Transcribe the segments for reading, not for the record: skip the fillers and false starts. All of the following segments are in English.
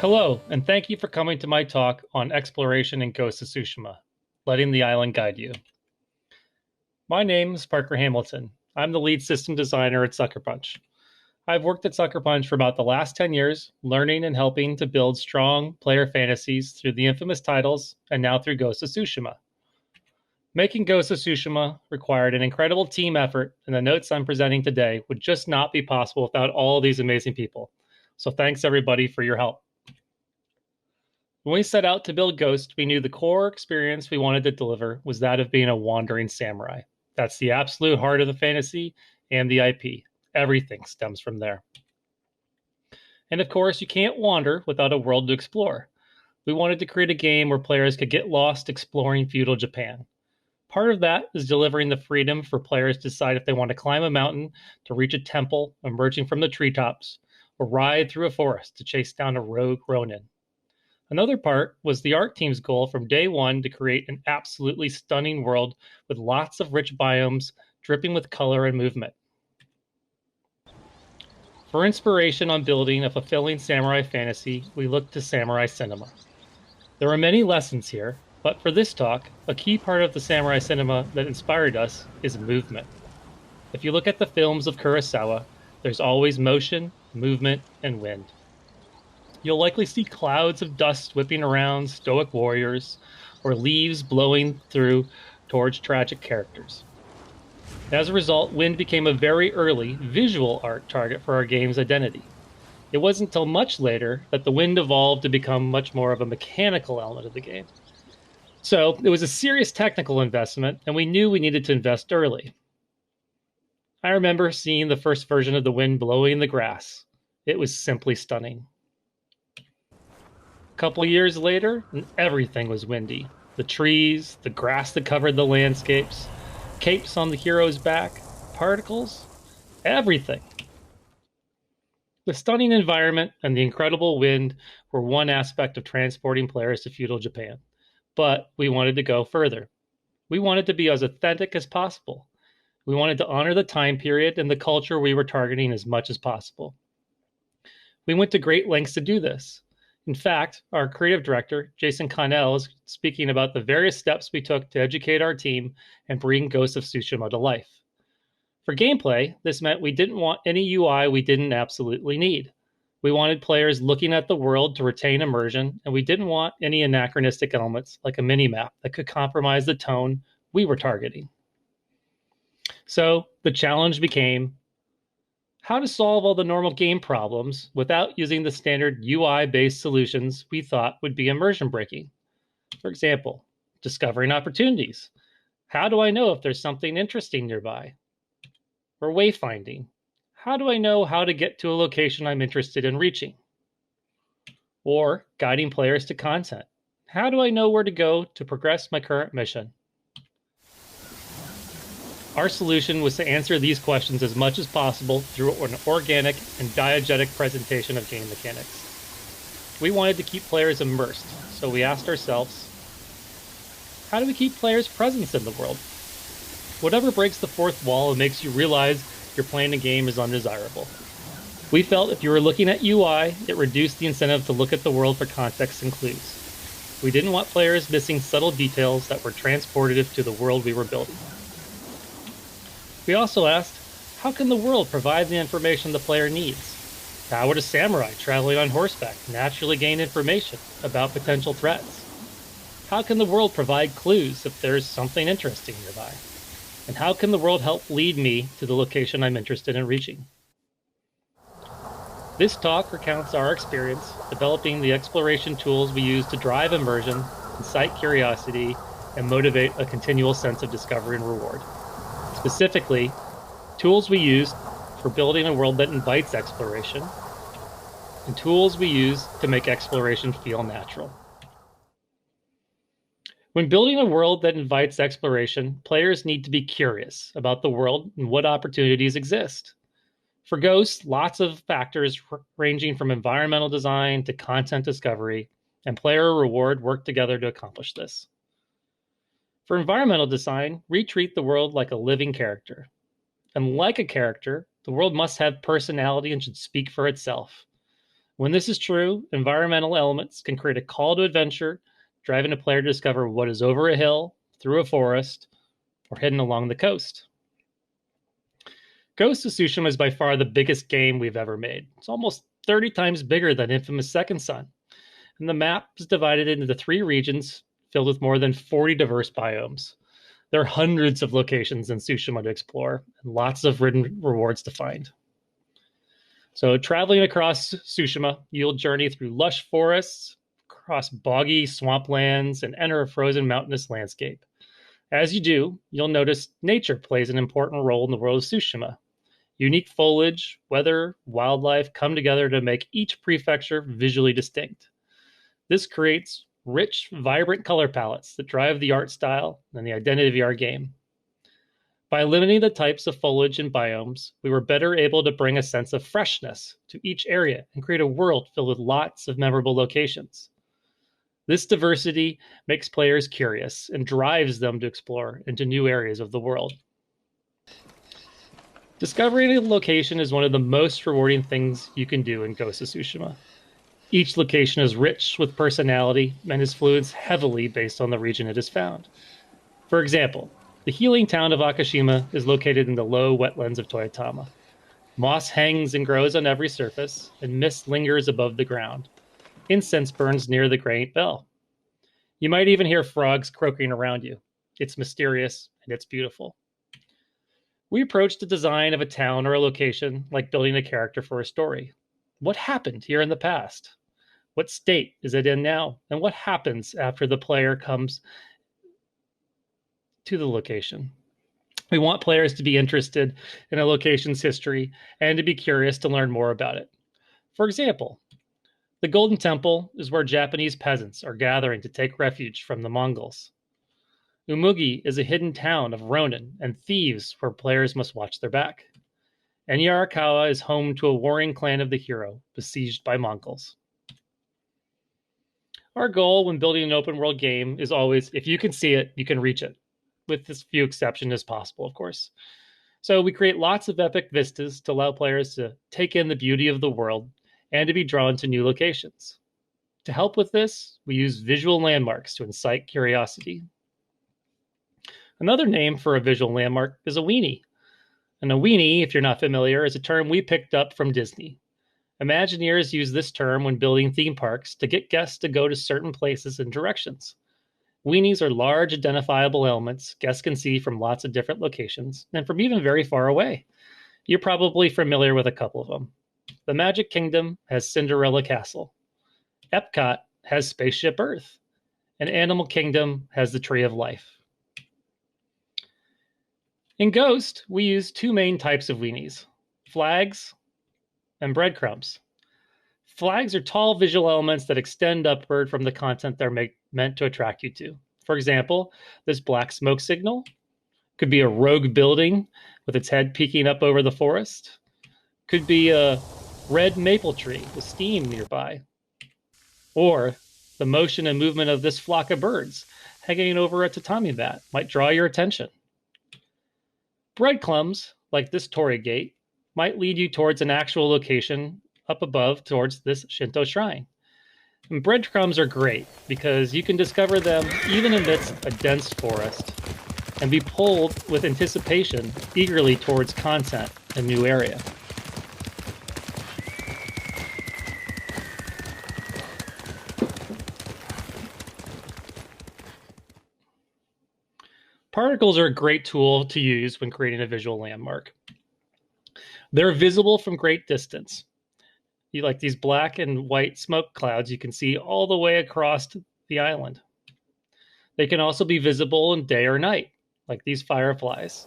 Hello, and thank you for coming to my talk on exploration in Ghost of Tsushima, letting the island guide you. My name is Parker Hamilton. I'm the lead system designer at Sucker Punch. I've worked at Sucker Punch for about the last 10 years, learning and helping to build strong player fantasies through the infamous titles and now through Ghost of Tsushima. Making Ghost of Tsushima required an incredible team effort, and the notes I'm presenting today would just not be possible without all these amazing people. So thanks everybody for your help. When we set out to build Ghost, we knew the core experience we wanted to deliver was that of being a wandering samurai. That's the absolute heart of the fantasy and the IP. Everything stems from there. And of course, you can't wander without a world to explore. We wanted to create a game where players could get lost exploring feudal Japan. Part of that is delivering the freedom for players to decide if they want to climb a mountain to reach a temple emerging from the treetops, or ride through a forest to chase down a rogue ronin. Another part was the art team's goal from day one to create an absolutely stunning world with lots of rich biomes dripping with color and movement. For inspiration on building a fulfilling samurai fantasy, we looked to samurai cinema. There are many lessons here, but for this talk, a key part of the samurai cinema that inspired us is movement. If you look at the films of Kurosawa, there's always motion, movement, and wind. You'll likely see clouds of dust whipping around stoic warriors, or leaves blowing through towards tragic characters. As a result, wind became a very early visual art target for our game's identity. It wasn't until much later that the wind evolved to become much more of a mechanical element of the game. So it was a serious technical investment, and we knew we needed to invest early. I remember seeing the first version of the wind blowing in the grass. It was simply stunning. A couple years later, and everything was windy. The trees, the grass that covered the landscapes, capes on the hero's back, particles, everything. The stunning environment and the incredible wind were one aspect of transporting players to feudal Japan. But we wanted to go further. We wanted to be as authentic as possible. We wanted to honor the time period and the culture we were targeting as much as possible. We went to great lengths to do this. In fact, our creative director, Jason Connell, is speaking about the various steps we took to educate our team and bring Ghost of Tsushima to life. For gameplay, this meant we didn't want any UI we didn't absolutely need. We wanted players looking at the world to retain immersion, and we didn't want any anachronistic elements like a minimap that could compromise the tone we were targeting. So the challenge became how to solve all the normal game problems without using the standard UI-based solutions we thought would be immersion breaking. For example, discovering opportunities. How do I know if there's something interesting nearby? Or wayfinding. How do I know how to get to a location I'm interested in reaching? Or guiding players to content. How do I know where to go to progress my current mission? Our solution was to answer these questions as much as possible through an organic and diegetic presentation of game mechanics. We wanted to keep players immersed, so we asked ourselves, how do we keep players' presence in the world? Whatever breaks the fourth wall and makes you realize you're playing a game is undesirable. We felt if you were looking at UI, it reduced the incentive to look at the world for context and clues. We didn't want players missing subtle details that were transportative to the world we were building. We also asked, how can the world provide the information the player needs? How would a samurai traveling on horseback naturally gain information about potential threats? How can the world provide clues if there's something interesting nearby? And how can the world help lead me to the location I'm interested in reaching? This talk recounts our experience developing the exploration tools we use to drive immersion, incite curiosity, and motivate a continual sense of discovery and reward. Specifically, tools we use for building a world that invites exploration, and tools we use to make exploration feel natural. When building a world that invites exploration, players need to be curious about the world and what opportunities exist. For Ghost, lots of factors ranging from environmental design to content discovery and player reward work together to accomplish this. For environmental design, we treat the world like a living character. And like a character, the world must have personality and should speak for itself. When this is true, environmental elements can create a call to adventure, driving a player to discover what is over a hill, through a forest, or hidden along the coast. Ghost of Tsushima is by far the biggest game we've ever made. It's almost 30 times bigger than infamous Second Son. And the map is divided into 3 regions filled with more than 40 diverse biomes. There are hundreds of locations in Tsushima to explore and lots of hidden rewards to find. So, traveling across Tsushima, you'll journey through lush forests, cross boggy swamplands, and enter a frozen mountainous landscape. As you do, you'll notice nature plays an important role in the world of Tsushima. Unique foliage, weather, wildlife come together to make each prefecture visually distinct. This creates rich, vibrant color palettes that drive the art style and the identity of our game. By limiting the types of foliage and biomes, we were better able to bring a sense of freshness to each area and create a world filled with lots of memorable locations. This diversity makes players curious and drives them to explore into new areas of the world. Discovering a location is one of the most rewarding things you can do in Ghost of Tsushima. Each location is rich with personality and is influenced heavily based on the region it is found. For example, the healing town of Akashima is located in the low wetlands of Toyotama. Moss hangs and grows on every surface, and mist lingers above the ground. Incense burns near the granite bell. You might even hear frogs croaking around you. It's mysterious and it's beautiful. We approach the design of a town or a location like building a character for a story. What happened here in the past? What state is it in now? And what happens after the player comes to the location? We want players to be interested in a location's history and to be curious to learn more about it. For example, the Golden Temple is where Japanese peasants are gathering to take refuge from the Mongols. Umugi is a hidden town of Ronin and thieves where players must watch their back. And Yarikawa is home to a warring clan of the hero besieged by Mongols. Our goal when building an open world game is always, if you can see it, you can reach it, with as few exceptions as possible, of course. So we create lots of epic vistas to allow players to take in the beauty of the world and to be drawn to new locations. To help with this, we use visual landmarks to incite curiosity. Another name for a visual landmark is a weenie. And a weenie, if you're not familiar, is a term we picked up from Disney. Imagineers use this term when building theme parks to get guests to go to certain places and directions. Weenies are large, identifiable elements guests can see from lots of different locations and from even very far away. You're probably familiar with a couple of them. The Magic Kingdom has Cinderella Castle. Epcot has Spaceship Earth. And Animal Kingdom has the Tree of Life. In Ghost, we use 2 main types of weenies, flags and breadcrumbs. Flags are tall visual elements that extend upward from the content they're meant to attract you to. For example, this black smoke signal could be a rogue building with its head peeking up over the forest. Could be a red maple tree with steam nearby. Or the motion and movement of this flock of birds hanging over a tatami mat might draw your attention. Breadcrumbs, like this torii gate, might lead you towards an actual location up above towards this Shinto shrine. And breadcrumbs are great because you can discover them even amidst a dense forest and be pulled with anticipation eagerly towards content in a new area. Particles are a great tool to use when creating a visual landmark. They're visible from great distance. You like these black and white smoke clouds you can see all the way across the island. They can also be visible in day or night, like these fireflies.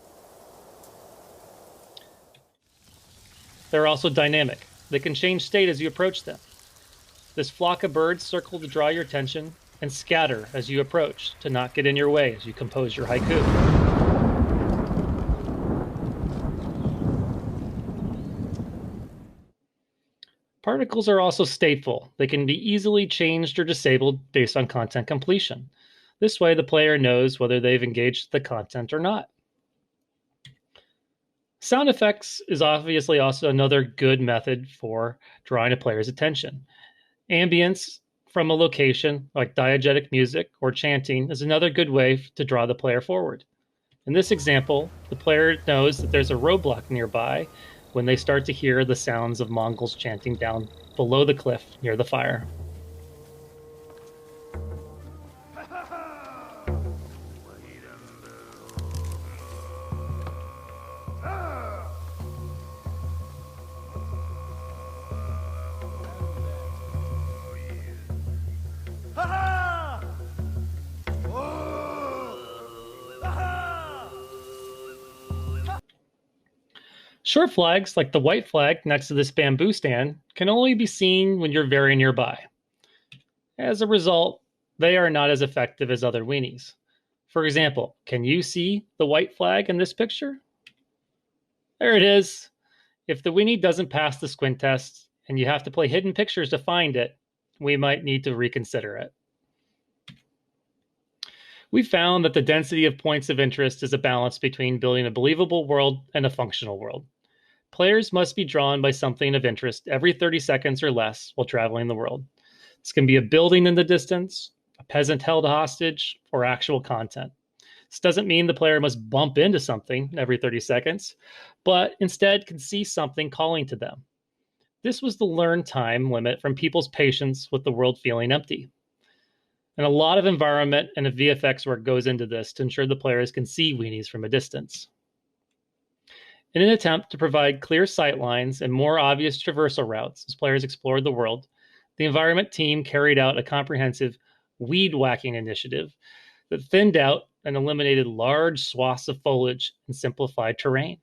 They're also dynamic. They can change state as you approach them. This flock of birds circle to draw your attention and scatter as you approach to not get in your way as you compose your haiku. Particles are also stateful. They can be easily changed or disabled based on content completion. This way, the player knows whether they've engaged the content or not. Sound effects is obviously also another good method for drawing a player's attention. Ambience from a location, like diegetic music or chanting, is another good way to draw the player forward. In this example, the player knows that there's a roadblock nearby when they start to hear the sounds of Mongols chanting down below the cliff near the fire. Short flags, like the white flag next to this bamboo stand, can only be seen when you're very nearby. As a result, they are not as effective as other weenies. For example, can you see the white flag in this picture? There it is. If the weenie doesn't pass the squint test and you have to play hidden pictures to find it, we might need to reconsider it. We found that the density of points of interest is a balance between building a believable world and a functional world. Players must be drawn by something of interest every 30 seconds or less while traveling the world. This can be a building in the distance, a peasant held hostage, or actual content. This doesn't mean the player must bump into something every 30 seconds, but instead can see something calling to them. This was the learn time limit from people's patience with the world feeling empty. And a lot of environment and VFX work goes into this to ensure the players can see weenies from a distance. In an attempt to provide clear sight lines and more obvious traversal routes as players explored the world, the environment team carried out a comprehensive weed whacking initiative that thinned out and eliminated large swaths of foliage and simplified terrain.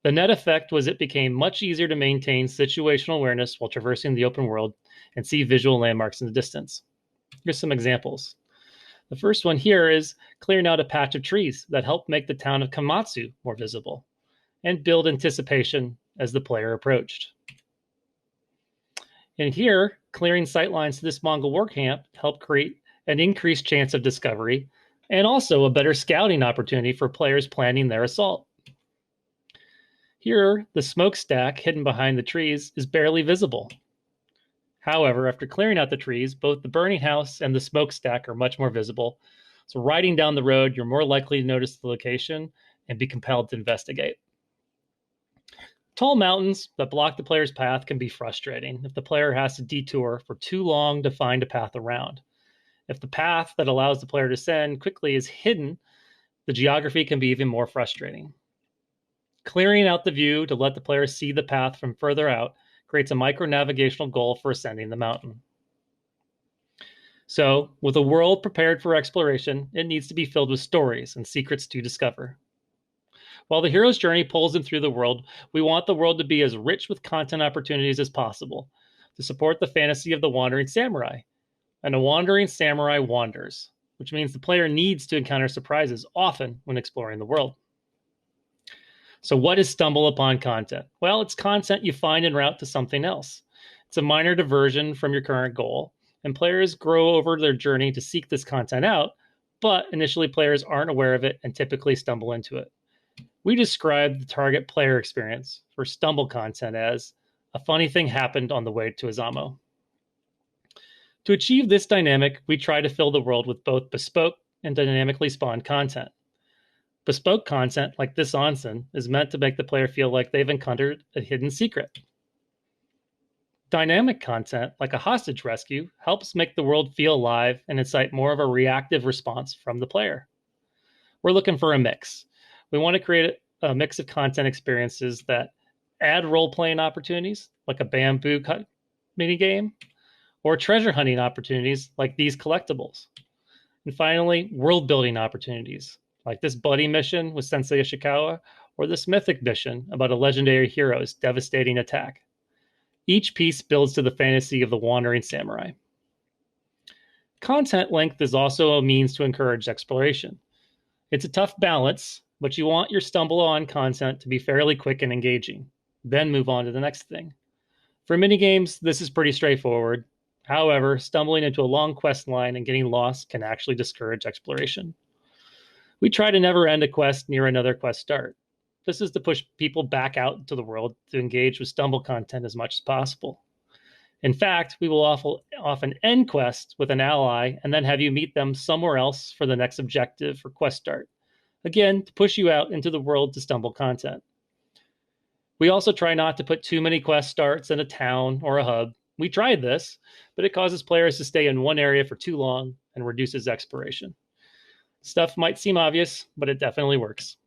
The net effect was it became much easier to maintain situational awareness while traversing the open world and see visual landmarks in the distance. Here's some examples. The first one here is clearing out a patch of trees that help make the town of Komatsu more visible and build anticipation as the player approached. And here, clearing sightlines to this Mongol war camp helped create an increased chance of discovery and also a better scouting opportunity for players planning their assault. Here, the smokestack hidden behind the trees is barely visible. However, after clearing out the trees, both the burning house and the smokestack are much more visible. So riding down the road, you're more likely to notice the location and be compelled to investigate. Tall mountains that block the player's path can be frustrating if the player has to detour for too long to find a path around. If the path that allows the player to ascend quickly is hidden, the geography can be even more frustrating. Clearing out the view to let the player see the path from further out creates a micro-navigational goal for ascending the mountain. So, with a world prepared for exploration, it needs to be filled with stories and secrets to discover. While the hero's journey pulls them through the world, we want the world to be as rich with content opportunities as possible to support the fantasy of the wandering samurai. And a wandering samurai wanders, which means the player needs to encounter surprises often when exploring the world. So what is stumble upon content? Well, it's content you find en route to something else. It's a minor diversion from your current goal, and players grow over their journey to seek this content out, but initially players aren't aware of it and typically stumble into it. We describe the target player experience for stumble content as a funny thing happened on the way to Azamo. To achieve this dynamic, we try to fill the world with both bespoke and dynamically spawned content. Bespoke content, like this onsen, is meant to make the player feel like they've encountered a hidden secret. Dynamic content, like a hostage rescue, helps make the world feel alive and incite more of a reactive response from the player. We're looking for a mix. We want to create a mix of content experiences that add role-playing opportunities, like a bamboo cut minigame, or treasure hunting opportunities, like these collectibles. And finally, world-building opportunities, like this buddy mission with Sensei Ishikawa, or this mythic mission about a legendary hero's devastating attack. Each piece builds to the fantasy of the wandering samurai. Content length is also a means to encourage exploration. It's a tough balance, but you want your stumble on content to be fairly quick and engaging, then move on to the next thing. For minigames, this is pretty straightforward. However, stumbling into a long quest line and getting lost can actually discourage exploration. We try to never end a quest near another quest start. This is to push people back out into the world to engage with stumble content as much as possible. In fact, we will often end quests with an ally and then have you meet them somewhere else for the next objective or quest start. Again, to push you out into the world to stumble content. We also try not to put too many quest starts in a town or a hub. We tried this, but it causes players to stay in one area for too long and reduces exploration. Stuff might seem obvious, but it definitely works.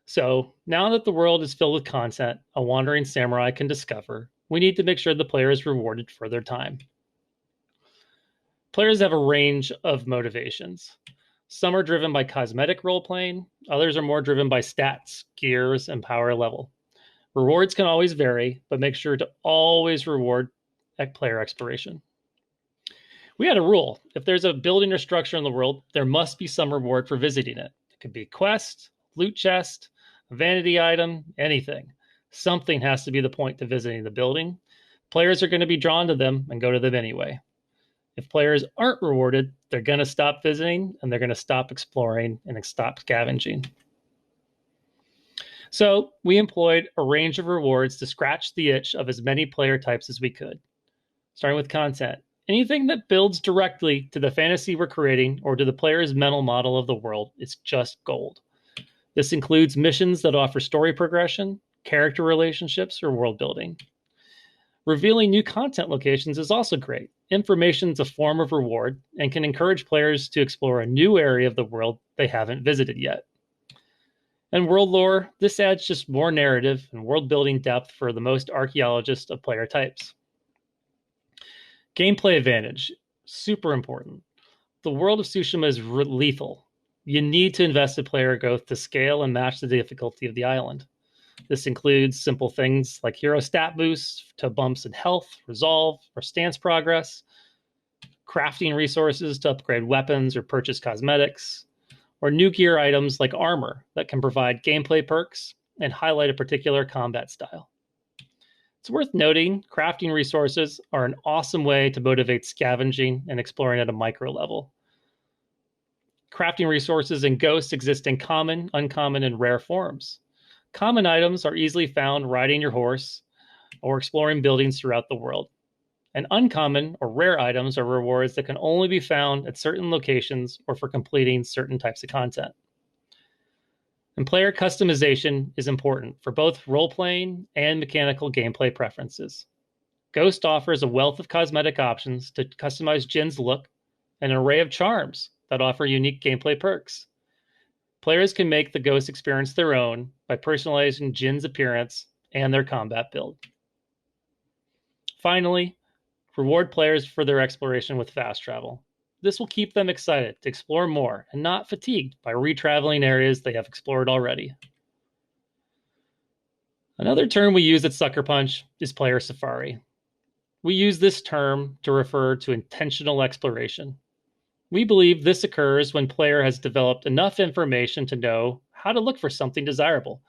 So, now that the world is filled with content a wandering samurai can discover, we need to make sure the player is rewarded for their time. Players have a range of motivations. Some are driven by cosmetic role-playing, others are more driven by stats, gears, and power level. Rewards can always vary, but make sure to always reward player exploration. We had a rule. If there's a building or structure in the world, there must be some reward for visiting it. It could be a quest, loot chest, a vanity item, anything. Something has to be the point to visiting the building. Players are going to be drawn to them and go to them anyway. If players aren't rewarded, they're going to stop visiting and they're going to stop exploring and stop scavenging. So we employed a range of rewards to scratch the itch of as many player types as we could. Starting with content. Anything that builds directly to the fantasy we're creating or to the player's mental model of the world is just gold. This includes missions that offer story progression, character relationships, or world building. Revealing new content locations is also great. Information is a form of reward and can encourage players to explore a new area of the world they haven't visited yet. And world lore, this adds just more narrative and world building depth for the most archaeologist of player types. Gameplay advantage, super important. The world of Tsushima is lethal. You need to invest in player growth to scale and match the difficulty of the island. This includes simple things like hero stat boosts to bumps in health, resolve, or stance progress, crafting resources to upgrade weapons or purchase cosmetics, or new gear items like armor that can provide gameplay perks and highlight a particular combat style. It's worth noting, crafting resources are an awesome way to motivate scavenging and exploring at a micro level. Crafting resources in Ghosts exist in common, uncommon, and rare forms. Common items are easily found riding your horse or exploring buildings throughout the world. And uncommon or rare items are rewards that can only be found at certain locations or for completing certain types of content. And player customization is important for both role-playing and mechanical gameplay preferences. Ghost offers a wealth of cosmetic options to customize Jin's look and an array of charms that offer unique gameplay perks. Players can make the Ghost experience their own by personalizing Jin's appearance and their combat build. Finally, reward players for their exploration with fast travel. This will keep them excited to explore more and not fatigued by retraveling areas they have explored already. Another term we use at Sucker Punch is player safari. We use this term to refer to intentional exploration. We believe this occurs when player has developed enough information to know how to look for something desirable,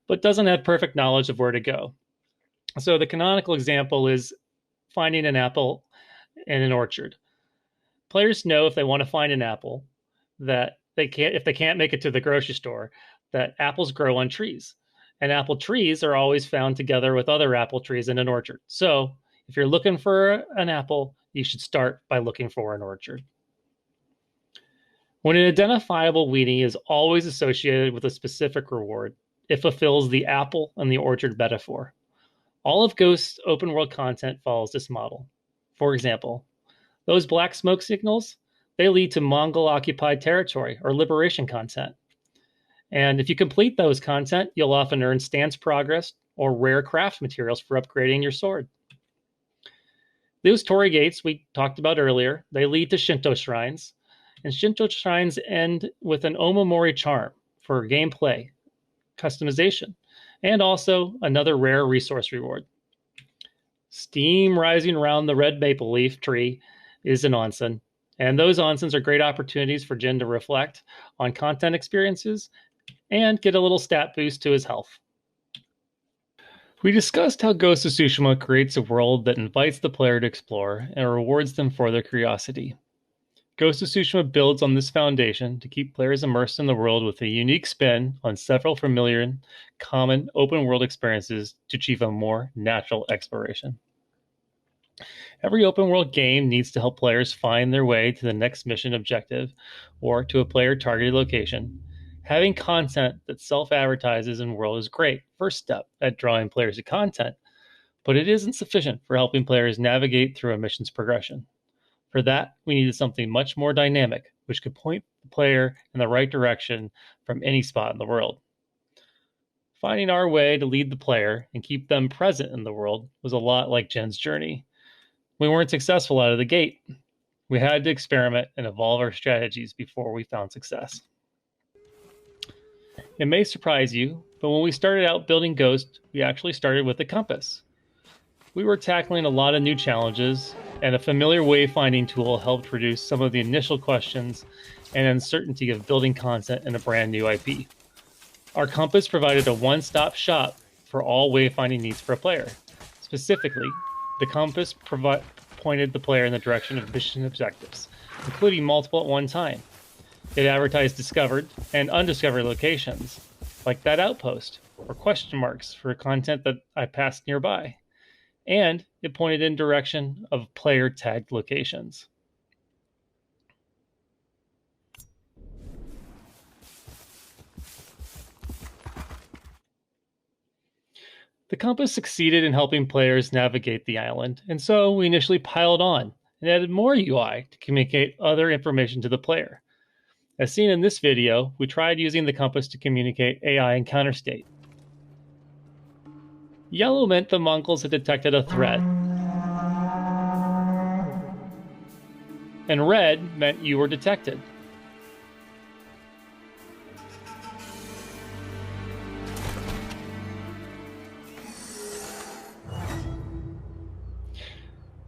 but doesn't have perfect knowledge of where to go. So the canonical example is finding an apple in an orchard. Players know if they want to find an apple that if they can't make it to the grocery store, that apples grow on trees. And apple trees are always found together with other apple trees in an orchard. So if you're looking for an apple, you should start by looking for an orchard. When an identifiable weenie is always associated with a specific reward, it fulfills the apple and the orchard metaphor. All of Ghost's open world content follows this model. For example, those black smoke signals, they lead to Mongol-occupied territory or liberation content. And if you complete those content, you'll often earn stance progress or rare craft materials for upgrading your sword. Those torii gates we talked about earlier, they lead to Shinto shrines, and Shinto shrines end with an Omamori charm for gameplay, customization, and also another rare resource reward. Steam rising around the red maple leaf tree is an onsen, and those onsens are great opportunities for Jin to reflect on content experiences and get a little stat boost to his health. We discussed how Ghost of Tsushima creates a world that invites the player to explore and rewards them for their curiosity. Ghost of Tsushima builds on this foundation to keep players immersed in the world with a unique spin on several familiar and common open world experiences to achieve a more natural exploration. Every open world game needs to help players find their way to the next mission objective or to a player targeted location. Having content that self advertises in world is a great first step at drawing players to content, but it isn't sufficient for helping players navigate through a mission's progression. For that, we needed something much more dynamic, which could point the player in the right direction from any spot in the world. Finding our way to lead the player and keep them present in the world was a lot like Jen's journey. We weren't successful out of the gate. We had to experiment and evolve our strategies before we found success. It may surprise you, but when we started out building Ghost, we actually started with a compass. We were tackling a lot of new challenges, and a familiar wayfinding tool helped reduce some of the initial questions and uncertainty of building content in a brand new IP. Our compass provided a one-stop shop for all wayfinding needs for a player. Specifically, the compass pointed the player in the direction of mission objectives, including multiple at one time. It advertised discovered and undiscovered locations, like that outpost, or question marks for content that I passed nearby. And it pointed in direction of player tagged locations. The compass succeeded in helping players navigate the island, and so we initially piled on and added more UI to communicate other information to the player. As seen in this video, we tried using the compass to communicate AI encounter state. Yellow meant the Mongols had detected a threat, and red meant you were detected.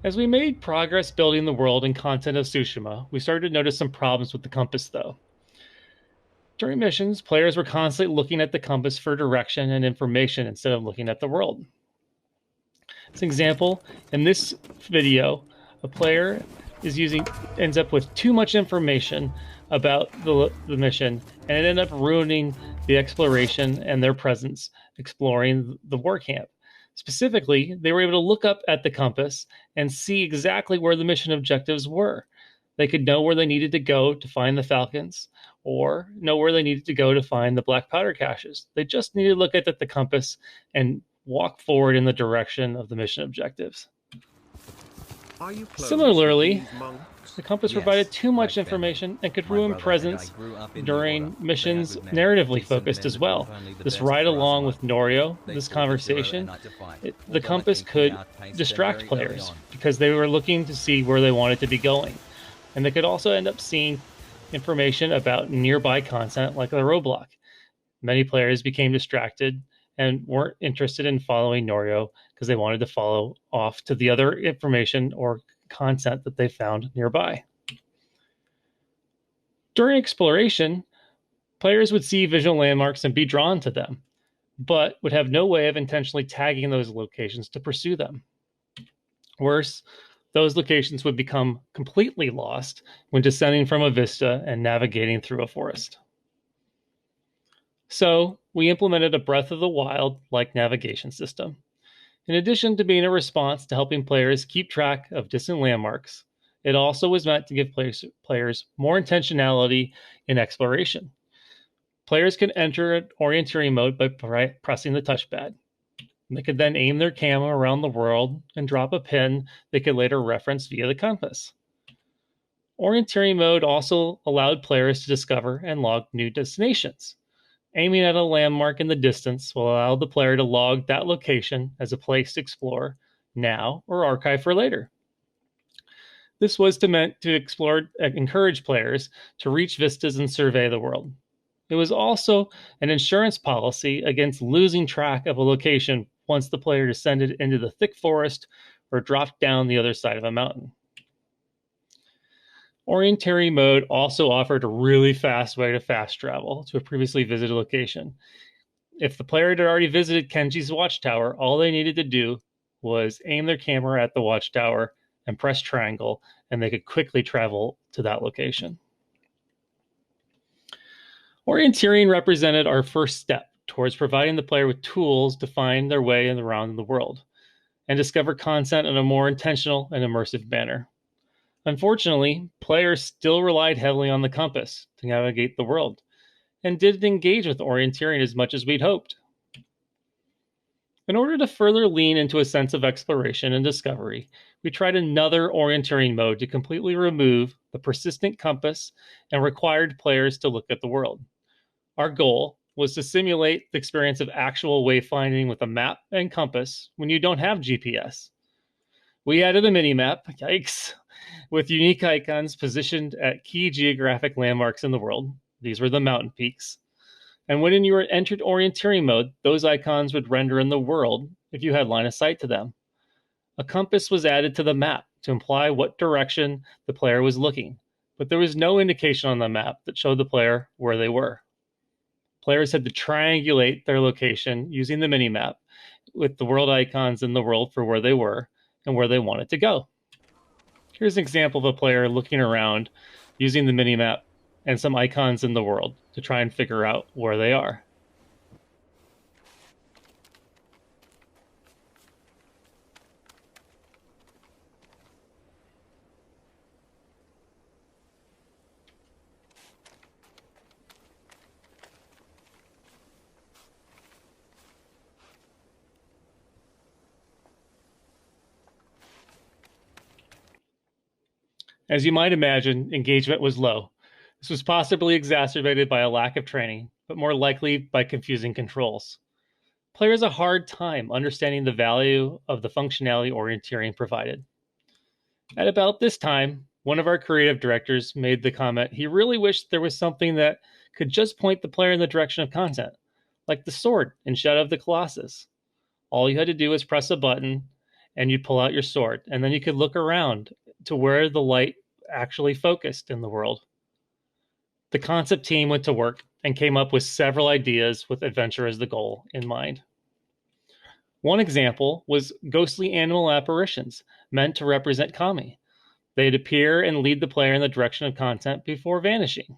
As we made progress building the world and content of Tsushima, we started to notice some problems with the compass, though. During missions, players were constantly looking at the compass for direction and information instead of looking at the world. As an example, in this video, a player ends up with too much information about the mission, and it ended up ruining the exploration and their presence exploring the war camp. Specifically, they were able to look up at the compass and see exactly where the mission objectives were. They could know where they needed to go to find the Falcons, or know where they needed to go to find the black powder caches. They just needed to look at the compass and walk forward in the direction of the mission objectives. Similarly, the compass provided too much information and could ruin presence during missions narratively focused as well. This ride along with Norio, this conversation, the compass could distract players because they were looking to see where they wanted to be going. And they could also end up seeing information about nearby content like the roadblock. Many players became distracted and weren't interested in following Norio because they wanted to follow off to the other information or content that they found nearby. During exploration, players would see visual landmarks and be drawn to them, but would have no way of intentionally tagging those locations to pursue them. Worse, those locations would become completely lost when descending from a vista and navigating through a forest. So, we implemented a Breath of the Wild-like navigation system. In addition to being a response to helping players keep track of distant landmarks, it also was meant to give players more intentionality in exploration. Players could enter orienteering mode by pressing the touchpad. They could then aim their camera around the world and drop a pin they could later reference via the compass. Orienteering mode also allowed players to discover and log new destinations. Aiming at a landmark in the distance will allow the player to log that location as a place to explore now or archive for later. This was meant to encourage players to reach vistas and survey the world. It was also an insurance policy against losing track of a location once the player descended into the thick forest or dropped down the other side of a mountain. Orienteering mode also offered a really fast way to fast travel to a previously visited location. If the player had already visited Kenji's watchtower, all they needed to do was aim their camera at the watchtower and press triangle, and they could quickly travel to that location. Orienteering represented our first step towards providing the player with tools to find their way around the world and discover content in a more intentional and immersive manner. Unfortunately, players still relied heavily on the compass to navigate the world and didn't engage with orienteering as much as we'd hoped. In order to further lean into a sense of exploration and discovery, we tried another orienteering mode to completely remove the persistent compass and required players to look at the world. Our goal was to simulate the experience of actual wayfinding with a map and compass when you don't have GPS. We added a mini-map, yikes, with unique icons positioned at key geographic landmarks in the world. These were the mountain peaks. And when you were entered orienteering mode, those icons would render in the world if you had line of sight to them. A compass was added to the map to imply what direction the player was looking, but there was no indication on the map that showed the player where they were. Players had to triangulate their location using the mini-map with the world icons in the world for where they were and where they wanted to go. Here's an example of a player looking around using the mini-map and some icons in the world to try and figure out where they are. As you might imagine, engagement was low. This was possibly exacerbated by a lack of training, but more likely by confusing controls. Players had a hard time understanding the value of the functionality orienteering provided. At about this time, one of our creative directors made the comment he really wished there was something that could just point the player in the direction of content, like the sword in Shadow of the Colossus. All you had to do was press a button and you'd pull out your sword, and then you could look around to where the light actually focused in the world. The concept team went to work and came up with several ideas with adventure as the goal in mind. One example was ghostly animal apparitions meant to represent kami. They'd appear and lead the player in the direction of content before vanishing.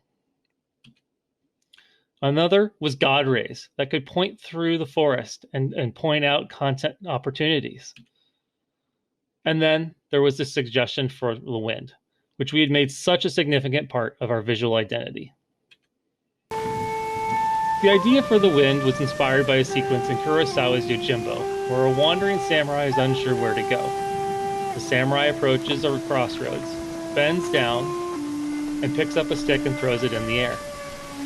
Another was god rays that could point through the forest and point out content opportunities. And then there was the suggestion for the wind, which we had made such a significant part of our visual identity. The idea for the wind was inspired by a sequence in Kurosawa's Yojimbo, where a wandering samurai is unsure where to go. The samurai approaches a crossroads, bends down, and picks up a stick and throws it in the air.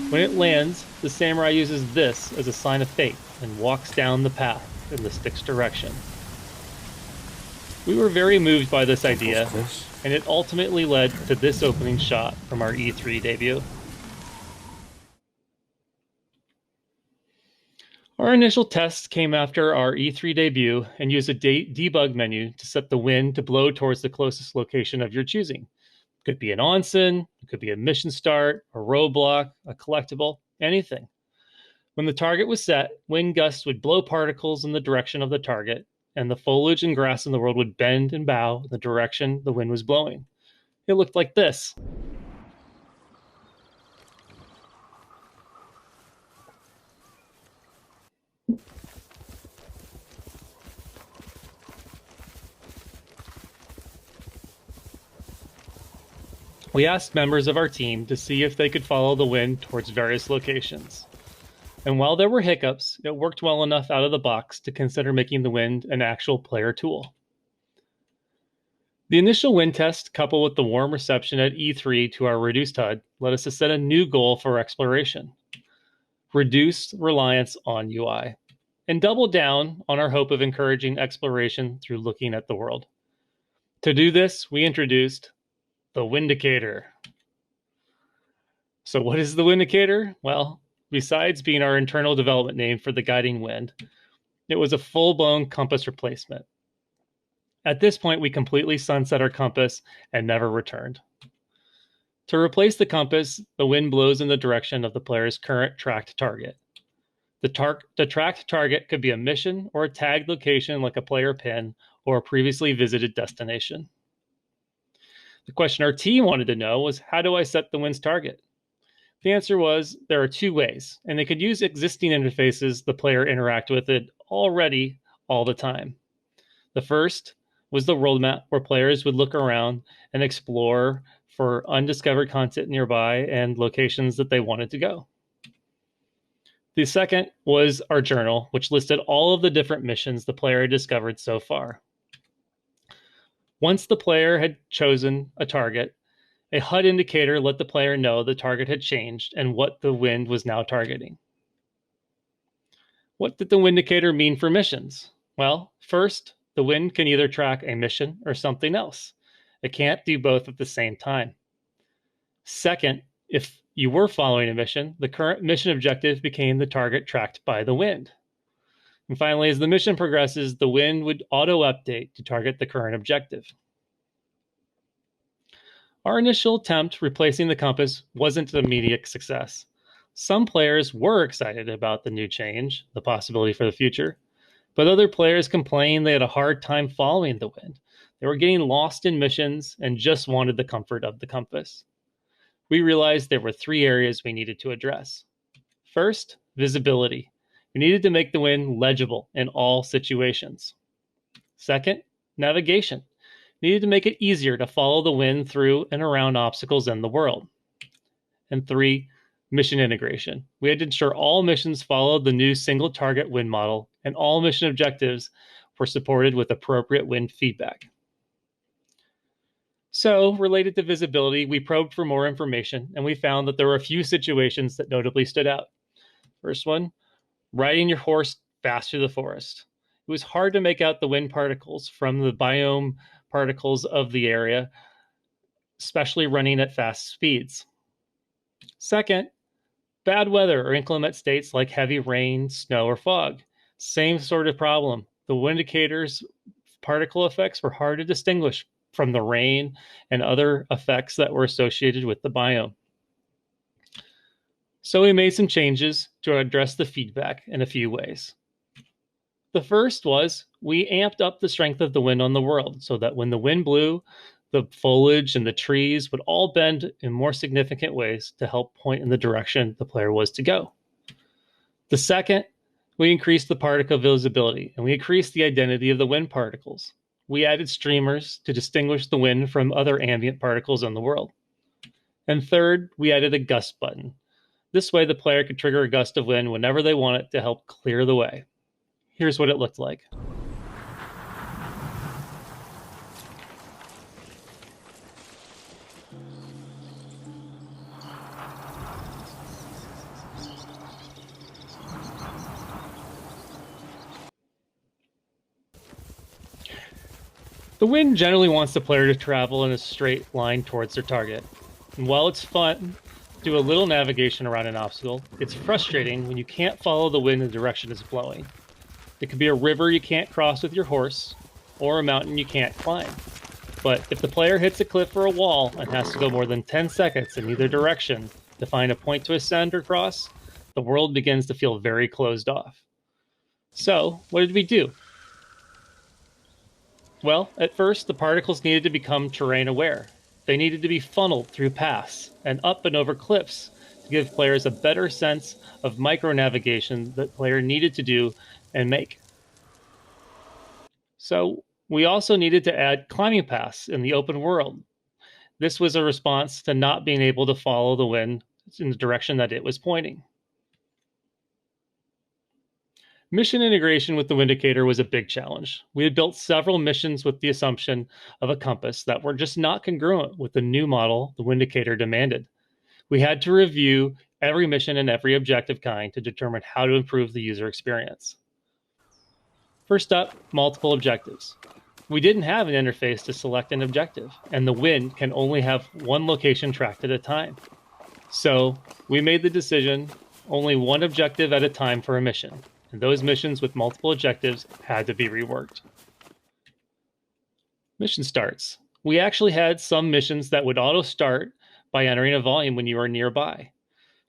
When it lands, the samurai uses this as a sign of fate and walks down the path in the stick's direction. We were very moved by this idea, and it ultimately led to this opening shot from our E3 debut. Our initial tests came after our E3 debut and used a debug menu to set the wind to blow towards the closest location of your choosing. It could be an onsen, it could be a mission start, a roadblock, a collectible, anything. When the target was set, wind gusts would blow particles in the direction of the target, and the foliage and grass in the world would bend and bow in the direction the wind was blowing. It looked like this. We asked members of our team to see if they could follow the wind towards various locations. And while there were hiccups, it worked well enough out of the box to consider making the wind an actual player tool. The initial wind test, coupled with the warm reception at E3 to our reduced HUD, led us to set a new goal for exploration: reduce reliance on UI, and double down on our hope of encouraging exploration through looking at the world. To do this, we introduced the Windicator. So what is the Windicator? Well, besides being our internal development name for the guiding wind, it was a full-blown compass replacement. At this point, we completely sunset our compass and never returned. To replace the compass, the wind blows in the direction of the player's current tracked target. The tracked target could be a mission or a tagged location like a player pin or a previously visited destination. The question our team wanted to know was, how do I set the wind's target? The answer was there are two ways, and they could use existing interfaces the player interact with it already all the time. The first was the world map, where players would look around and explore for undiscovered content nearby and locations that they wanted to go. The second was our journal, which listed all of the different missions the player had discovered so far. Once the player had chosen a target, a HUD indicator let the player know the target had changed and what the wind was now targeting. What did the wind indicator mean for missions? Well, first, the wind can either track a mission or something else. It can't do both at the same time. Second, if you were following a mission, the current mission objective became the target tracked by the wind. And finally, as the mission progresses, the wind would auto-update to target the current objective. Our initial attempt replacing the compass wasn't an immediate success. Some players were excited about the new change, the possibility for the future, but other players complained they had a hard time following the wind. They were getting lost in missions and just wanted the comfort of the compass. We realized there were three areas we needed to address. First, visibility. We needed to make the wind legible in all situations. Second, navigation. We needed to make it easier to follow the wind through and around obstacles in the world. And three, mission integration. We had to ensure all missions followed the new single target wind model, and all mission objectives were supported with appropriate wind feedback. So, related to visibility, we probed for more information, and we found that there were a few situations that notably stood out. First one, riding your horse fast through the forest. It was hard to make out the wind particles from the biome particles of the area, especially running at fast speeds. Second, bad weather or inclement states like heavy rain, snow, or fog. Same sort of problem. The wind indicators' particle effects were hard to distinguish from the rain and other effects that were associated with the biome. So we made some changes to address the feedback in a few ways. The first was we amped up the strength of the wind on the world so that when the wind blew, the foliage and the trees would all bend in more significant ways to help point in the direction the player was to go. The second, we increased the particle visibility, and we increased the identity of the wind particles. We added streamers to distinguish the wind from other ambient particles in the world. And third, we added a gust button. This way, the player could trigger a gust of wind whenever they want it to help clear the way. Here's what it looked like. The wind generally wants the player to travel in a straight line towards their target. And while it's fun to do a little navigation around an obstacle, it's frustrating when you can't follow the wind in the direction it's blowing. It could be a river you can't cross with your horse, or a mountain you can't climb. But if the player hits a cliff or a wall and has to go more than 10 seconds in either direction to find a point to ascend or cross, the world begins to feel very closed off. So, what did we do? Well, at first, the particles needed to become terrain aware. They needed to be funneled through paths and up and over cliffs to give players a better sense of micro-navigation that player needed to do and make. So we also needed to add climbing paths in the open world. This was a response to not being able to follow the wind in the direction that it was pointing. Mission integration with the Windicator was a big challenge. We had built several missions with the assumption of a compass that were just not congruent with the new model the Windicator demanded. We had to review every mission and every objective kind to determine how to improve the user experience. First up, multiple objectives. We didn't have an interface to select an objective, and the wind can only have one location tracked at a time. So we made the decision only one objective at a time for a mission, and those missions with multiple objectives had to be reworked. Mission starts. We actually had some missions that would auto-start by entering a volume when you were nearby.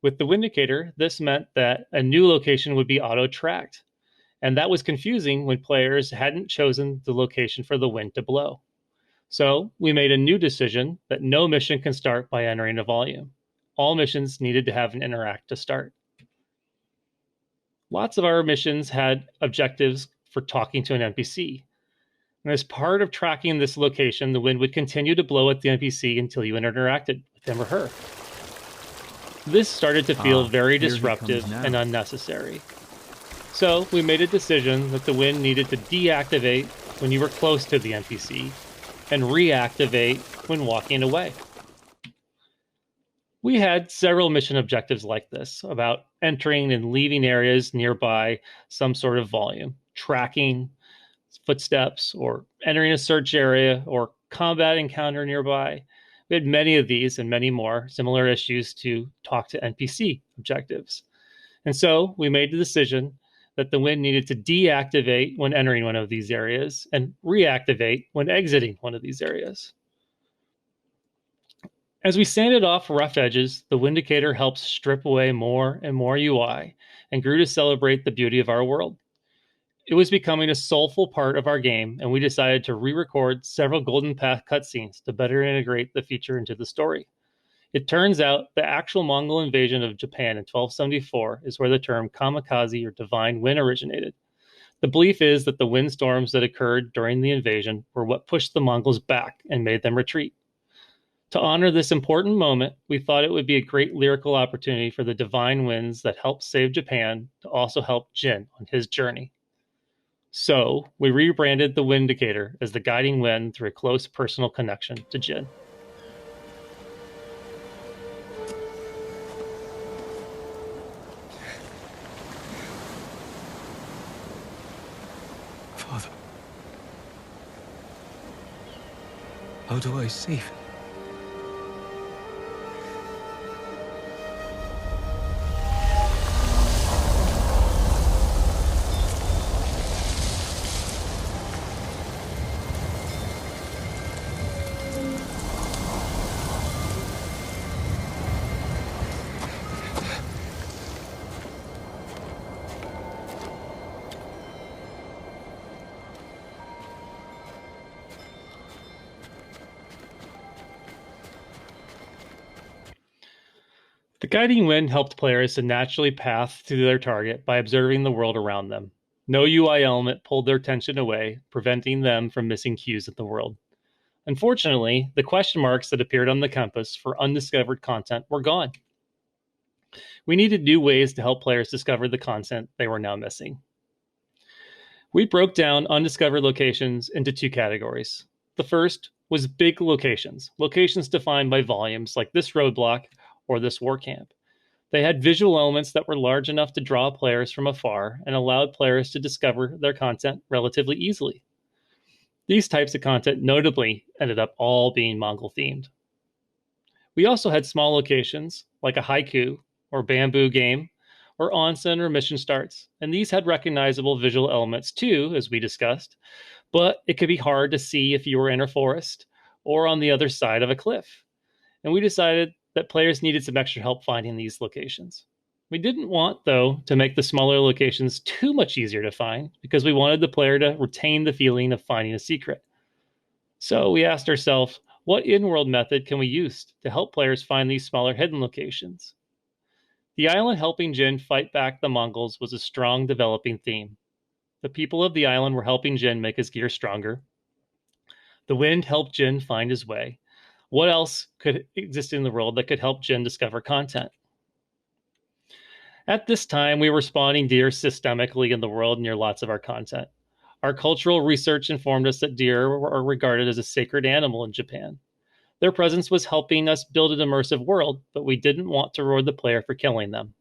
With the Windicator, this meant that a new location would be auto-tracked, and that was confusing when players hadn't chosen the location for the wind to blow. So we made a new decision that no mission can start by entering a volume. All missions needed to have an interact to start. Lots of our missions had objectives for talking to an NPC. And as part of tracking this location, the wind would continue to blow at the NPC until you interacted with him or her. This started to feel very disruptive and unnecessary. So we made a decision that the wind needed to deactivate when you were close to the NPC and reactivate when walking away. We had several mission objectives like this about entering and leaving areas nearby some sort of volume, tracking footsteps, or entering a search area, or combat encounter nearby. We had many of these and many more similar issues to talk to NPC objectives. And so we made the decision that the wind needed to deactivate when entering one of these areas and reactivate when exiting one of these areas. As we sanded off rough edges, the Windicator helped strip away more and more UI and grew to celebrate the beauty of our world. It was becoming a soulful part of our game, and we decided to re-record several Golden Path cutscenes to better integrate the feature into the story. It turns out the actual Mongol invasion of Japan in 1274 is where the term kamikaze or divine wind originated. The belief is that the windstorms that occurred during the invasion were what pushed the Mongols back and made them retreat. To honor this important moment, we thought it would be a great lyrical opportunity for the divine winds that helped save Japan to also help Jin on his journey. So we rebranded the Windicator as the guiding wind through a close personal connection to Jin. Father, how do I save him? The guiding wind helped players to naturally path to their target by observing the world around them. No UI element pulled their attention away, preventing them from missing cues in the world. Unfortunately, the question marks that appeared on the compass for undiscovered content were gone. We needed new ways to help players discover the content they were now missing. We broke down undiscovered locations into two categories. The first was big locations, locations defined by volumes like this roadblock or this war camp. They had visual elements that were large enough to draw players from afar and allowed players to discover their content relatively easily. These types of content notably ended up all being Mongol themed. We also had small locations like a haiku or bamboo game or onsen or mission starts, and these had recognizable visual elements too, as we discussed, but it could be hard to see if you were in a forest or on the other side of a cliff. And we decided that players needed some extra help finding these locations. We didn't want, though, to make the smaller locations too much easier to find because we wanted the player to retain the feeling of finding a secret. So we asked ourselves, what in-world method can we use to help players find these smaller hidden locations? The island helping Jin fight back the Mongols was a strong developing theme. The people of the island were helping Jin make his gear stronger. The wind helped Jin find his way. What else could exist in the world that could help Jin discover content? At this time, we were spawning deer systemically in the world near lots of our content. Our cultural research informed us that deer are regarded as a sacred animal in Japan. Their presence was helping us build an immersive world, but we didn't want to reward the player for killing them.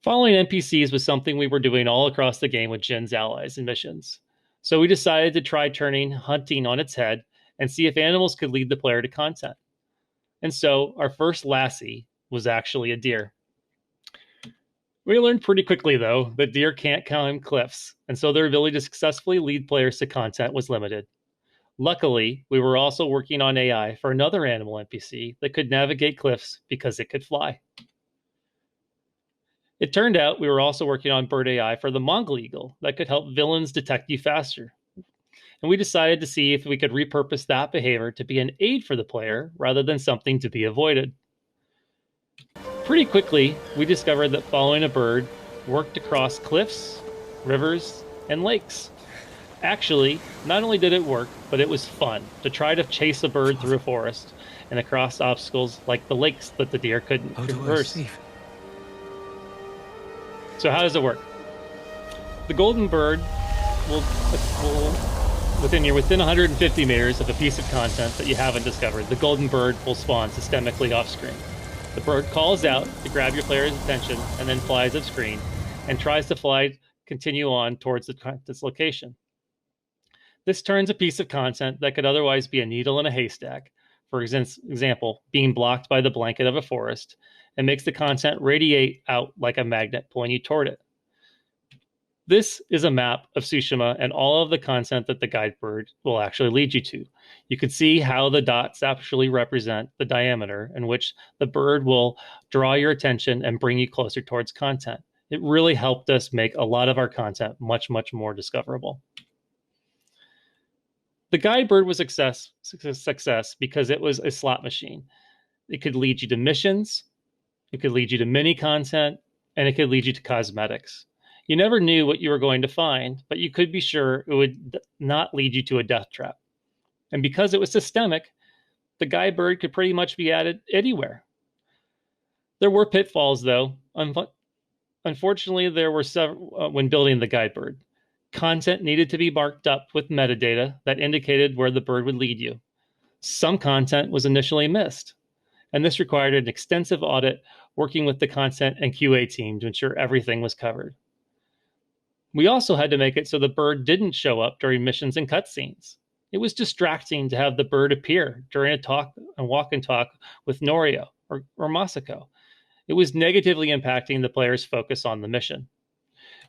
Following NPCs was something we were doing all across the game with Jin's allies and missions. So we decided to try turning hunting on its head and see if animals could lead the player to content. And so our first lassie was actually a deer. We learned pretty quickly, though, that deer can't climb cliffs, and so their ability to successfully lead players to content was limited. Luckily, we were also working on AI for another animal NPC that could navigate cliffs because it could fly. It turned out we were also working on bird AI for the Mongol eagle that could help villains detect you faster. and we decided to see if we could repurpose that behavior to be an aid for the player rather than something to be avoided. Pretty quickly, we discovered that following a bird worked across cliffs, rivers, and lakes. Actually, not only did it work, but it was fun to try to chase a bird through a forest and across obstacles like the lakes that the deer couldn't How do I traverse. save it? So how does it work? The golden bird will within 150 meters of a piece of content that you haven't discovered, the golden bird will spawn systemically off screen. The bird calls out to grab your player's attention and then flies off screen and tries to continue on towards its location. This turns a piece of content that could otherwise be a needle in a haystack, for example, being blocked by the blanket of a forest, and makes the content radiate out like a magnet pulling you toward it. This is a map of Tsushima and all of the content that the guide bird will actually lead you to. You can see how the dots actually represent the diameter in which the bird will draw your attention and bring you closer towards content. It really helped us make a lot of our content much, much more discoverable. The guide bird was a success because it was a slot machine. It could lead you to missions, it could lead you to mini content, and it could lead you to cosmetics. You never knew what you were going to find, but you could be sure it would not lead you to a death trap. And because it was systemic, the guide bird could pretty much be added anywhere. There were pitfalls, though. Unfortunately, there were several when building the guide bird. Content needed to be marked up with metadata that indicated where the bird would lead you. Some content was initially missed, and this required an extensive audit working with the content and QA team to ensure everything was covered. We also had to make it so the bird didn't show up during missions and cutscenes. It was distracting to have the bird appear during a walk and talk with Norio or Masako. It was negatively impacting the player's focus on the mission.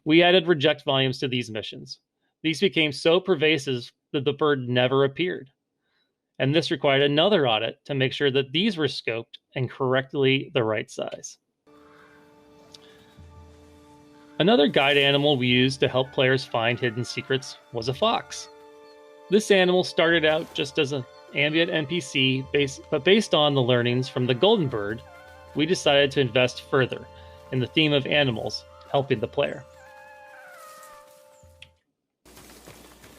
We added reject volumes to these missions. These became so pervasive that the bird never appeared. And this required another audit to make sure that these were scoped and correctly the right size. Another guide animal we used to help players find hidden secrets was a fox. This animal started out just as an ambient NPC, but based on the learnings from the golden bird, we decided to invest further in the theme of animals helping the player.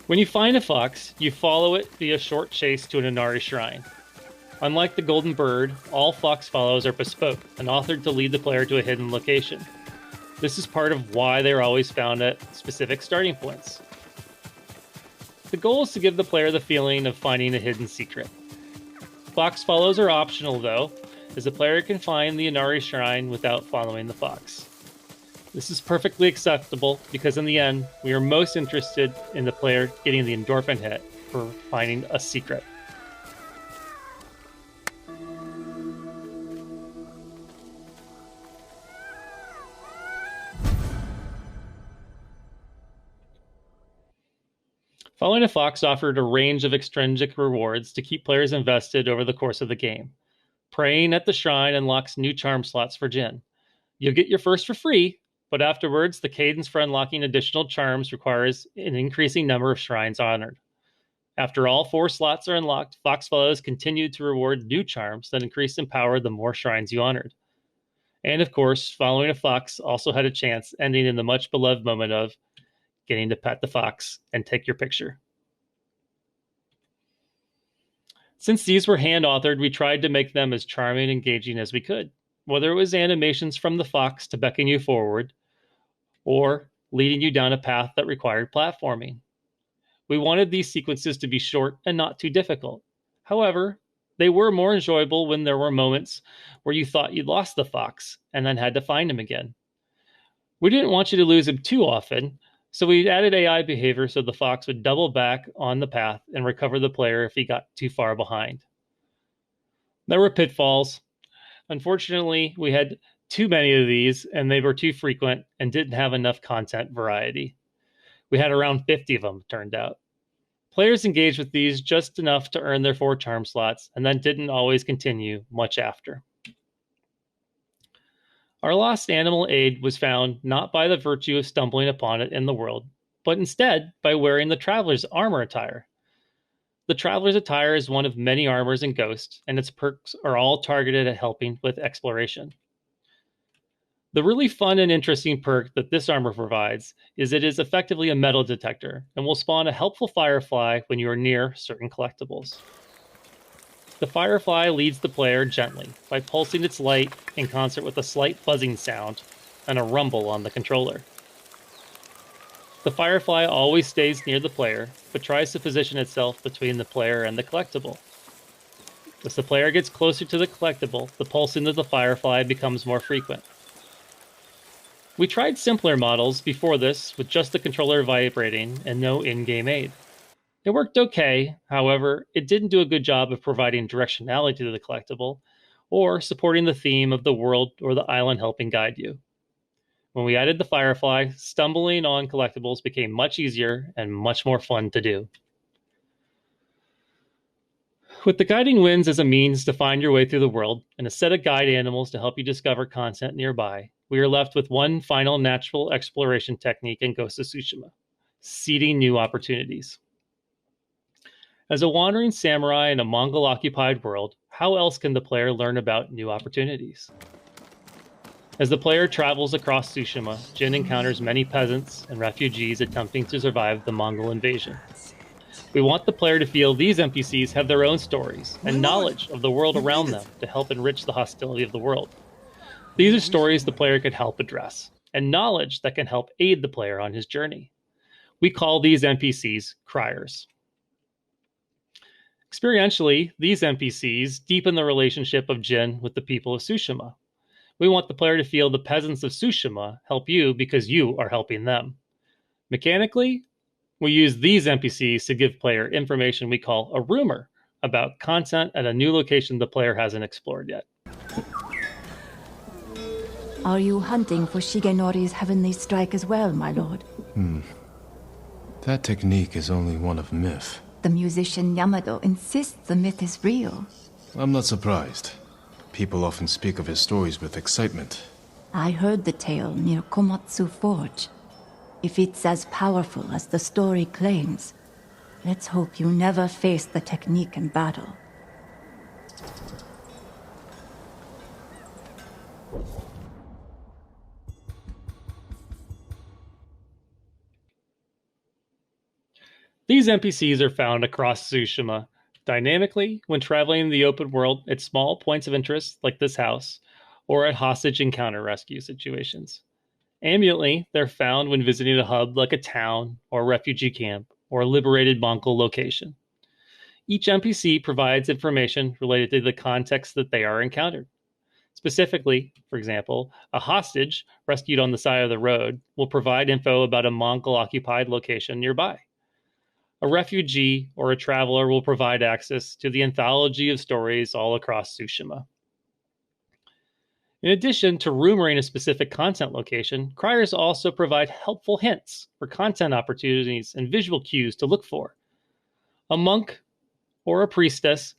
When you find a fox, you follow it via a short chase to an Inari shrine. Unlike the golden bird, all fox follows are bespoke and authored to lead the player to a hidden location. This is part of why they are always found at specific starting points. The goal is to give the player the feeling of finding a hidden secret. Fox follows are optional, though, as the player can find the Inari shrine without following the fox. This is perfectly acceptable because in the end, we are most interested in the player getting the endorphin hit for finding a secret. Following a fox offered a range of extrinsic rewards to keep players invested over the course of the game. Praying at the shrine unlocks new charm slots for Jin. You'll get your first for free, but afterwards, the cadence for unlocking additional charms requires an increasing number of shrines honored. After all 4 slots are unlocked, Fox Fellows continue to reward new charms that increase in power the more shrines you honored. And of course, following a fox also had a chance, ending in the much beloved moment of getting to pet the fox and take your picture. Since these were hand-authored, we tried to make them as charming and engaging as we could, whether it was animations from the fox to beckon you forward, or leading you down a path that required platforming. We wanted these sequences to be short and not too difficult. However, they were more enjoyable when there were moments where you thought you'd lost the fox and then had to find him again. We didn't want you to lose him too often, so we added AI behavior so the fox would double back on the path and recover the player if he got too far behind. There were pitfalls. Unfortunately, we had too many of these, and they were too frequent and didn't have enough content variety. We had around 50 of them, turned out. Players engaged with these just enough to earn their 4 charm slots, and then didn't always continue much after. Our lost animal aid was found not by the virtue of stumbling upon it in the world, but instead by wearing the Traveler's armor attire. The Traveler's attire is one of many armors in Ghost, and its perks are all targeted at helping with exploration. The really fun and interesting perk that this armor provides is it is effectively a metal detector and will spawn a helpful firefly when you are near certain collectibles. The firefly leads the player gently by pulsing its light in concert with a slight buzzing sound and a rumble on the controller. The firefly always stays near the player, but tries to position itself between the player and the collectible. As the player gets closer to the collectible, the pulsing of the firefly becomes more frequent. We tried simpler models before this with just the controller vibrating and no in-game aid. It worked okay, however, it didn't do a good job of providing directionality to the collectible or supporting the theme of the world or the island helping guide you. When we added the firefly, stumbling on collectibles became much easier and much more fun to do. With the guiding winds as a means to find your way through the world and a set of guide animals to help you discover content nearby, we are left with one final natural exploration technique in Ghost of Tsushima: seeding new opportunities. As a wandering samurai in a Mongol-occupied world, how else can the player learn about new opportunities? As the player travels across Tsushima, Jin encounters many peasants and refugees attempting to survive the Mongol invasion. We want the player to feel these NPCs have their own stories and knowledge of the world around them to help enrich the hostility of the world. These are stories the player could help address, and knowledge that can help aid the player on his journey. We call these NPCs criers. Experientially, these NPCs deepen the relationship of Jin with the people of Tsushima. We want the player to feel the peasants of Tsushima help you because you are helping them. Mechanically, we use these NPCs to give player information we call a rumor about content at a new location the player hasn't explored yet. Are you hunting for Shigenori's heavenly strike as well, my lord? That technique is only one of myth. The musician Yamado insists the myth is real. I'm not surprised. People often speak of his stories with excitement. I heard the tale near Komatsu Forge. If it's as powerful as the story claims, let's hope you never face the technique in battle. These NPCs are found across Tsushima dynamically when traveling in the open world at small points of interest like this house, or at hostage and counter rescue situations. Ambiently, they're found when visiting a hub like a town or a refugee camp or a liberated Mongol location. Each NPC provides information related to the context that they are encountered. Specifically, for example, a hostage rescued on the side of the road will provide info about a Mongol-occupied location nearby. A refugee or a traveler will provide access to the anthology of stories all across Tsushima. In addition to rumoring a specific content location, criers also provide helpful hints for content opportunities and visual cues to look for. A monk or a priestess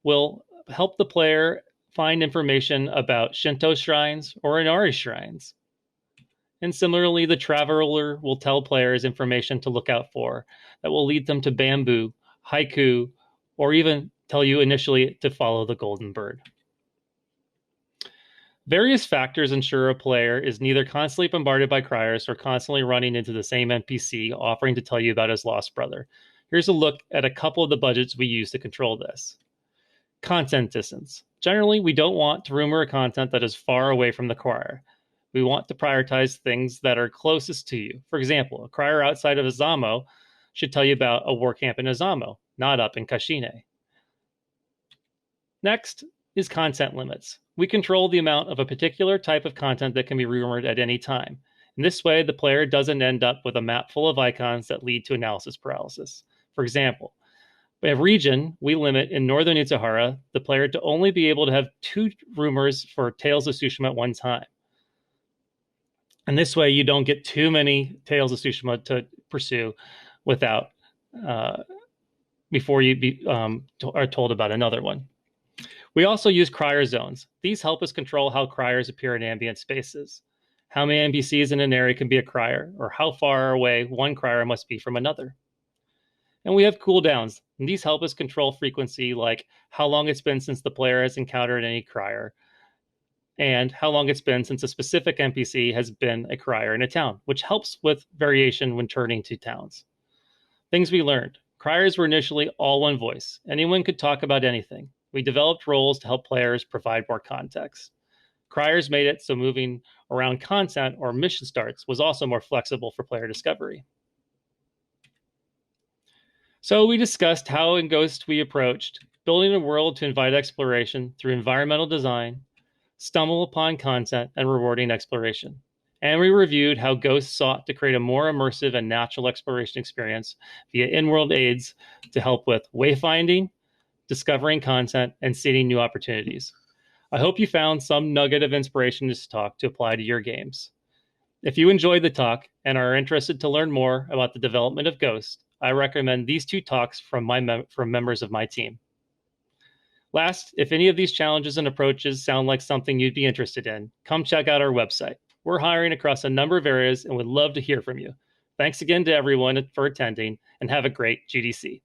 will help the player find information about Shinto shrines or Inari shrines. And similarly, the traveler will tell players information to look out for that will lead them to bamboo, haiku, or even tell you initially to follow the golden bird. Various factors ensure a player is neither constantly bombarded by criers or constantly running into the same NPC offering to tell you about his lost brother. Here's a look at a couple of the budgets we use to control this. Content distance. Generally, we don't want to rumor a content that is far away from the crier. We want to prioritize things that are closest to you. For example, a crier outside of Azamo should tell you about a war camp in Azamo, not up in Kashine. Next is content limits. We control the amount of a particular type of content that can be rumored at any time. In this way, the player doesn't end up with a map full of icons that lead to analysis paralysis. For example, by region, we limit in northern Utsuhara the player to only be able to have 2 rumors for Tales of Tsushima at one time. And this way, you don't get too many Tales of Tsushima to pursue without before you are told about another one. We also use crier zones. These help us control how criers appear in ambient spaces. how many NPCs in an area can be a crier, or how far away one crier must be from another. And we have cooldowns, and these help us control frequency, like how long it's been since the player has encountered any crier, and how long it's been since a specific NPC has been a crier in a town, which helps with variation when turning to towns. Things we learned. Criers were initially all one voice. Anyone could talk about anything. We developed roles to help players provide more context. Criers made it so moving around content or mission starts was also more flexible for player discovery. So we discussed how in Ghost we approached building a world to invite exploration through environmental design, stumble upon content, and rewarding exploration. And we reviewed how Ghost sought to create a more immersive and natural exploration experience via in-world aids to help with wayfinding, discovering content, and seeding new opportunities. I hope you found some nugget of inspiration in this talk to apply to your games. If you enjoyed the talk and are interested to learn more about the development of Ghost, I recommend these two talks from members of my team. Last, if any of these challenges and approaches sound like something you'd be interested in, come check out our website. We're hiring across a number of areas and would love to hear from you. Thanks again to everyone for attending, and have a great GDC.